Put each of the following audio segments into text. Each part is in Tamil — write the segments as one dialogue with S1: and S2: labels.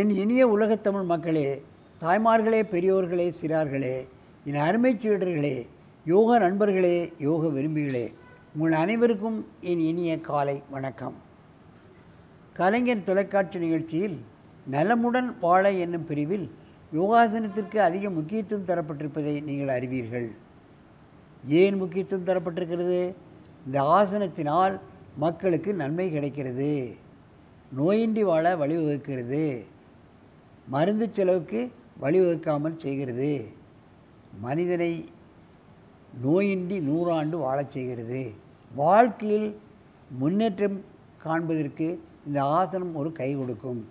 S1: என் இனிய உலகத்தமிழ் மக்களே, தாய்மார்களே, பெரியோர்களே, சிறார்களே, என் அருமைச் சீடர்களே, யோக நண்பர்களே, யோக விரும்பிகளே, உங்கள் அனைவருக்கும் என் இனிய காலை வணக்கம். கலைஞர் தொலைக்காட்சி நிகழ்ச்சியில் நலமுடன் வாழ என்னும் பிரிவில் யோகாசனத்திற்கு அதிக முக்கியத்துவம் தரப்பட்டிருப்பதை நீங்கள் அறிவீர்கள். ஏன் முக்கியத்துவம் தரப்பட்டிருக்கிறது? இந்த ஆசனத்தினால் மக்களுக்கு நன்மை கிடைக்கிறது, நோயின்றி வாழ வழிவகுக்கிறது, மருந்து செலவுக்கு வழிவகுக்காமல் செய்கிறது, மனிதனை நோயின்றி 100 ஆண்டு வாழச் செய்கிறது. வாழ்க்கையில் முன்னேற்றம் காண்பதற்கு இந்த ஆசனம் ஒரு கை கொடுக்கும்.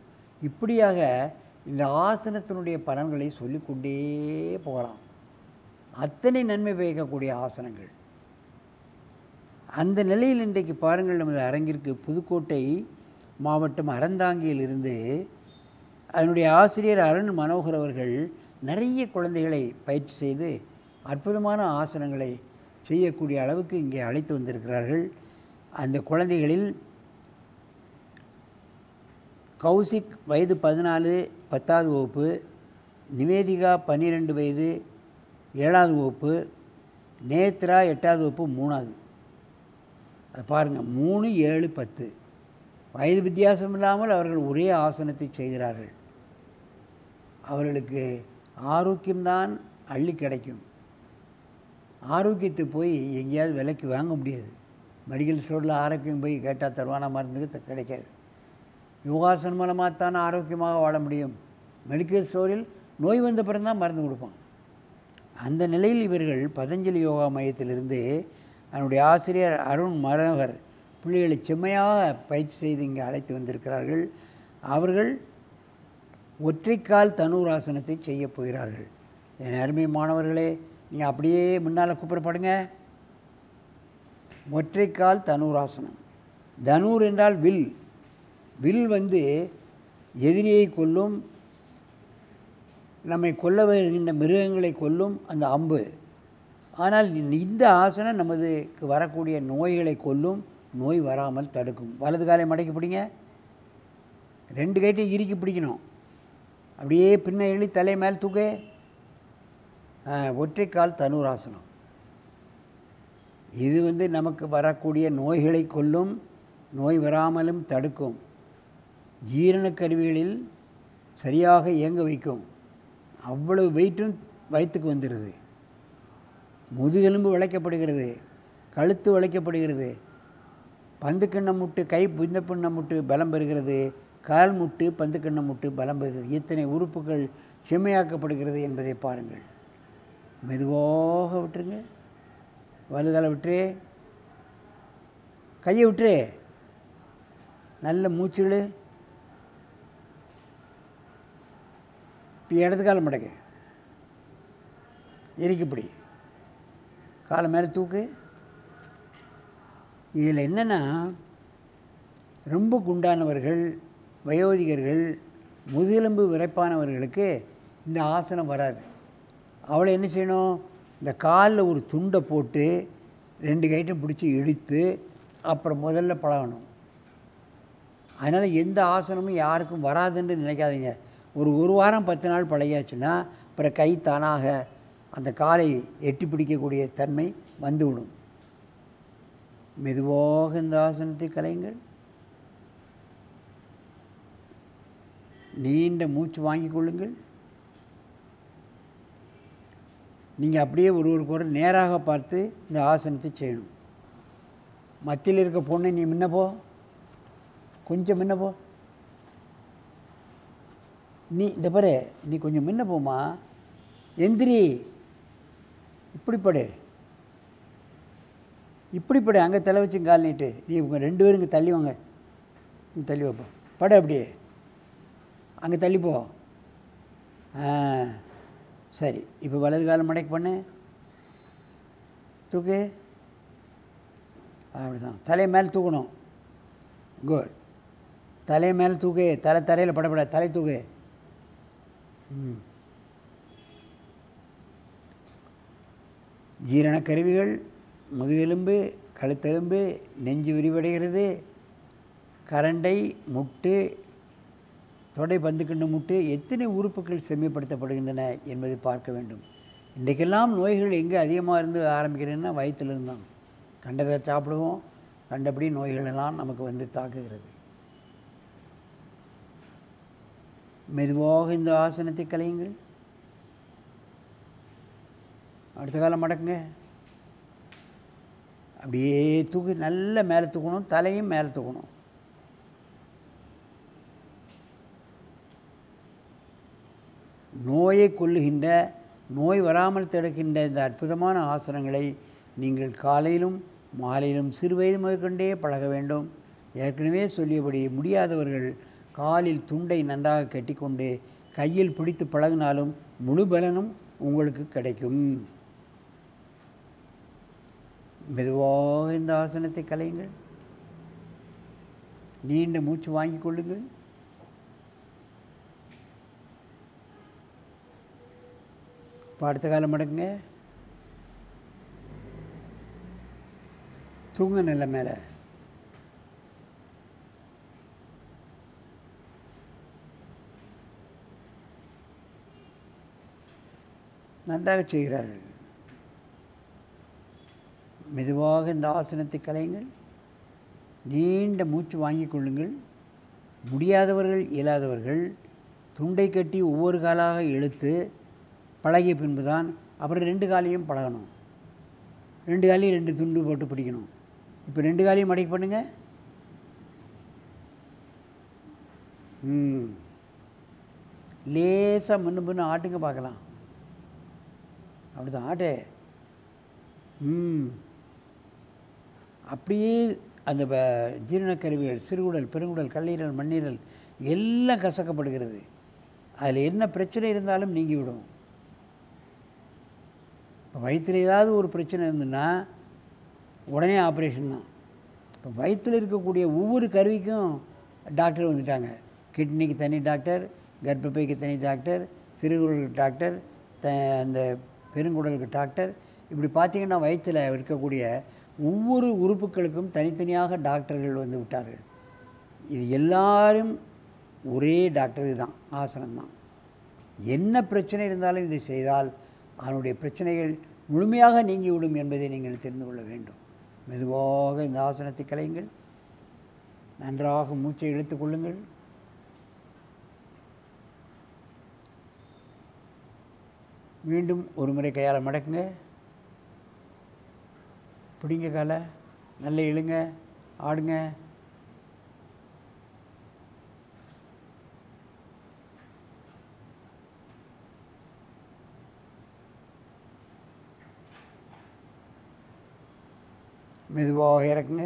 S1: இப்படியாக இந்த ஆசனத்தினுடைய பலன்களை சொல்லிக்கொண்டே போகலாம். அத்தனை நன்மை பயக்கக்கூடிய ஆசனங்கள். அந்த நிலையில் இன்றைக்கு பாருங்கள், நமது அரங்கிற்கு புதுக்கோட்டை மாவட்டம் அறந்தாங்கியிலிருந்து அதனுடைய ஆசிரியர் அருண் மனோகர் அவர்கள் நிறைய குழந்தைகளை பயிற்சி செய்து அற்புதமான ஆசனங்களை செய்யக்கூடிய அளவுக்கு இங்கே அழைத்து வந்திருக்கிறார்கள். அந்த குழந்தைகளில் கௌசிக் வயது 14, 10வது வகுப்பு, நிவேதிகா 12 வயது, 7வது வகுப்பு, நேத்ரா 8வது வகுப்பு, 3வது. அது பாருங்கள், 3, 7, 10 வயது வித்தியாசம் இல்லாமல் அவர்கள் ஒரே ஆசனத்தை செய்கிறார்கள். அவர்களுக்கு ஆரோக்கியம்தான் அள்ளி கிடைக்கும். ஆரோக்கியத்தை போய் எங்கேயாவது விலைக்கு வாங்க முடியாது. மெடிக்கல் ஸ்டோரில் ஆரோக்கியம் போய் கேட்டால் தருவான மருந்துக்கு கிடைக்காது. யோகாசனம் மூலமாக தான் ஆரோக்கியமாக வாழ முடியும். மெடிக்கல் ஸ்டோரில் நோய் வந்த பிறகு தான் மருந்து கொடுப்பான். அந்த நிலையில் இவர்கள் பதஞ்சலி யோகா மையத்திலிருந்து அதனுடைய ஆசிரியர் அருண் மனோகர் பிள்ளைகளை செம்மையாக பயிற்சி செய்து இங்கே அழைத்து வந்திருக்கிறார்கள். அவர்கள் ஒற்றைக்கால் தனுராசனத்தை செய்ய போகிறார்கள். என் அருமை மாணவர்களே, நீங்கள் அப்படியே முன்னால் கூப்பிடப்படுங்க. ஒற்றைக்கால் தனுராசனம். தனூர் என்றால் வில். வில் எதிரியை கொல்லும், நம்மை கொல்ல வருகின்ற மிருகங்களை கொல்லும் அந்த அம்பு. ஆனால் இந்த ஆசனம் நமது வரக்கூடிய நோய்களை கொல்லும், நோய் வராமல் தடுக்கும். வலது காலை மடக்கி பிடிங்க, 2 கைட்டையும் இறுக்கி பிடிக்கணும். அப்படியே பின்ன இழி தலை மேல் தூக்க. ஒற்றைக்கால் தனுராசனம். இது நமக்கு வரக்கூடிய நோய்களை கொல்லும், நோய் வராமலும் தடுக்கும். ஜீரண கருவிகளில் சரியாக இயங்க வைக்கும். அவ்வளவு வெயிட்டும் வயிற்றுக்கு வந்துடுது. முதுகெலும்பு வளைக்கப்படுகிறது, கழுத்து வளைக்கப்படுகிறது, பந்துக்கண்ண முட்டு, கை பின்ன முட்டு பலம் பெறுகிறது, கால் முட்டு, பந்துக்கண்ண முட்டு பலம் பெறுகிறது. இத்தனை உறுப்புகள் செம்மையாக்கப்படுகிறது என்பதை பாருங்கள். மெதுவாக விட்டுருங்க. வலுதலை விட்டுரு, கையை விட்டுரு, நல்ல மூச்சுடு. இப்போ இடது காலம் மடக்கு, இறுக்கிப்பிடி, காலை மேலே தூக்கு. இதில் என்னென்னா, ரொம்ப குண்டானவர்கள், வயோதிகர்கள், முதுகெலும்பு விரைப்பானவர்களுக்கு இந்த ஆசனம் வராது. அவளை என்ன செய்யணும்? இந்த காலில் ஒரு துண்டை போட்டு 2 கைட்டும் பிடிச்சி இழுத்து அப்புறம் முதல்ல பழகணும். அதனால் எந்த ஆசனமும் யாருக்கும் வராதுன்னு நினைக்காதீங்க. ஒரு வாரம் 10 நாள் பழகியாச்சுன்னா அப்புறம் கை தானாக அந்த காலை எட்டி பிடிக்கக்கூடிய தன்மை வந்துவிடும். மெதுவாக இந்த ஆசனத்தை கலையுங்கள். நீண்ட மூச்சு வாங்கி கொள்ளுங்கள். நீங்கள் அப்படியே ஒருவருக்கு நேராக பார்த்து இந்த ஆசனத்தை செய்யணும். மத்தியில் இருக்க பொண்ணு, நீ முன்ன போ, கொஞ்சம் முன்ன போ. நீ இந்த பாரு, நீ கொஞ்சம் முன்ன போமா, எந்திரி, இப்படிப்படு, இப்படிப்படு, அங்கே தலை வச்சு கால் நீட்டு. நீ 2 பேரும் இங்கே தள்ளி வாங்க, தள்ளி வைப்போ, படு, அப்படியே அங்கே தள்ளிப்போ. சரி, இப்போ வலது காலம் மடக்கி பண்ணு, தூக்கு. அப்படிதான், தலையை மேலே தூக்கணும். குட். தலையை மேலே தூக்கு, தலை தரையில் படப்பட, தலை தூக்கு. ஜீரண கருவிகள், முதுகெலும்பு, கழுத்தெலும்பு, நெஞ்சு விரிவடைகிறது, கரண்டை, முட்டு, தொடை பந்துக்கண்டு முட்டு எத்தனை உறுப்புகள் செம்மைப்படுத்தப்படுகின்றன என்பதை பார்க்க வேண்டும். இன்றைக்கெல்லாம் நோய்கள் எங்கே அதிகமாக இருந்து ஆரம்பிக்கிறதுன்னா வயிற்றிலிருந்து தான். கண்டதை சாப்பிடுவோம், கண்டபடி நோய்களெல்லாம் நமக்கு வந்து தாக்குகிறது. மெதுவாக இந்த ஆசனத்தை கலையுங்கள். அடுத்த காலம் மடக்குங்க. அப்படியே தூக்கி நல்ல மேலே தூக்கணும், தலையும் மேலே தூக்கணும். நோயை கொல்லுகின்ற, நோய் வராமல் தடுக்கின்ற இந்த அற்புதமான ஆசனங்களை நீங்கள் காலையிலும் மாலையிலும் சிறுவயது முதற்கொண்டே பழக வேண்டும். ஏற்கனவே சொல்லியபடி முடியாதவர்கள் காலில் துண்டை நன்றாக கட்டிக்கொண்டு கையில் பிடித்து பழகினாலும் முழு பலனும் உங்களுக்கு கிடைக்கும். மெதுவாக இந்த ஆசனத்தை கலையுங்கள். நீண்ட மூச்சு வாங்கிக் கொள்ளுங்கள். இப்போ அடுத்த காலம் மடக்குங்க. தூங்க நல்ல மேலே. நன்றாக செய்கிறார்கள். மெதுவாக இந்த ஆசனத்தை கலையுங்கள். நீண்ட மூச்சு வாங்கிக் கொள்ளுங்கள். முடியாதவர்கள், இயலாதவர்கள் துண்டை கட்டி ஒவ்வொரு காலாக இழுத்து பழகிய பின்பு தான் அப்புறம் 2 காலையும் பழகணும். 2 காலையும் 2 துண்டு போட்டு பிடிக்கணும். இப்போ 2 காலையும் மடக்கி பண்ணுங்க. லேசாக முன்னு ஆட்டுங்க பார்க்கலாம். அப்படிதான் ஆட்டே. அப்படியே அந்த ஜீரணக்கருவிகள், சிறுகுடல், பெருங்குடல், கல்லீரல், மண்ணீரல் எல்லாம் கசக்கப்படுகிறது. அதில் என்ன பிரச்சனை இருந்தாலும் நீங்கிவிடும். இப்போ வயிற்றில் ஏதாவது ஒரு பிரச்சனை இருந்துன்னா உடனே ஆப்ரேஷன் தான். இப்போ வயிற்றில் இருக்கக்கூடிய ஒவ்வொரு கருவிக்கும் டாக்டர் வந்துட்டாங்க. கிட்னிக்கு தனி டாக்டர், கர்ப்பப்பைக்கு தனி டாக்டர், சிறுகுடலுக்கு டாக்டர், அந்த பெருங்குடலுக்கு டாக்டர். இப்படி பார்த்திங்கன்னா வயிற்றில் இருக்கக்கூடிய ஒவ்வொரு உறுப்புகளுக்கும் தனித்தனியாக டாக்டர்கள் வந்து விட்டார்கள். இது எல்லாரும் ஒரே டாக்டர் தான், ஆசனம்தான். என்ன பிரச்சனை இருந்தாலும் இதை செய்தால் அதனுடைய பிரச்சனைகள் முழுமையாக நீங்கிவிடும் என்பதை நீங்கள் தெரிந்து கொள்ள வேண்டும். மெதுவாக இந்த ஆசனத்தை கலையுங்கள். நன்றாக மூச்சை இழுத்து கொள்ளுங்கள். மீண்டும் ஒரு முறை கையால் மடக்குங்க. பிடிங்க காலை, நல்ல இழுங்க, ஆடுங்க. மெதுவாக இறக்குங்க.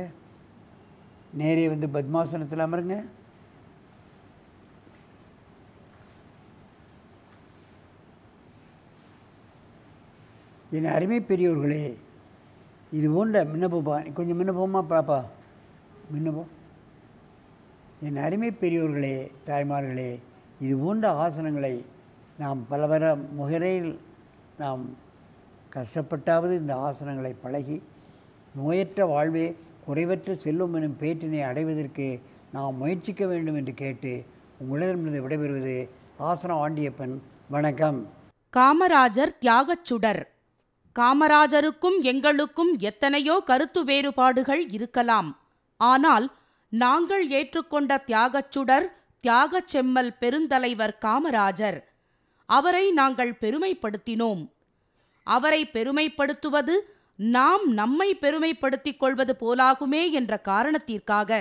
S1: நேரே வந்து பத்மாசனத்தில் அமருங்க. என் அருமை பெரியோர்களே, இது போன்ற முன்ன போப்பா, கொஞ்சம் முன்ன போமா பாப்பா, முன்ன போ. என் அருமை பெரியோர்களே, தாய்மார்களே, இது போன்ற ஆசனங்களை நாம் பல முறையில் நாம் கஷ்டப்பட்டாவது இந்த ஆசனங்களை பழகி நோயற்ற வாழ்வே குறைவற்ற செல்வம் எனும் பேற்றினை அடைவதற்கு நாம் முயற்சிக்க வேண்டும் என்று கேட்டு உங்களிடமிருந்து விடைபெறுவது ஆசனம் ஆண்டியப்பன். வணக்கம்.
S2: காமராஜர் தியாகச் சுடர். காமராஜருக்கும் எங்களுக்கும் எத்தனையோ கருத்து வேறுபாடுகள் இருக்கலாம். ஆனால் நாங்கள் ஏற்றுக்கொண்ட தியாகச் சுடர், தியாகச் செம்மல் பெருந்தலைவர் காமராஜர். அவரை நாங்கள் பெருமைப்படுத்தினோம். அவரை பெருமைப்படுத்துவது நாம் நம்மை பெருமைப்படுத்திக் கொள்வது போலாகுமே என்ற காரணத்திற்காக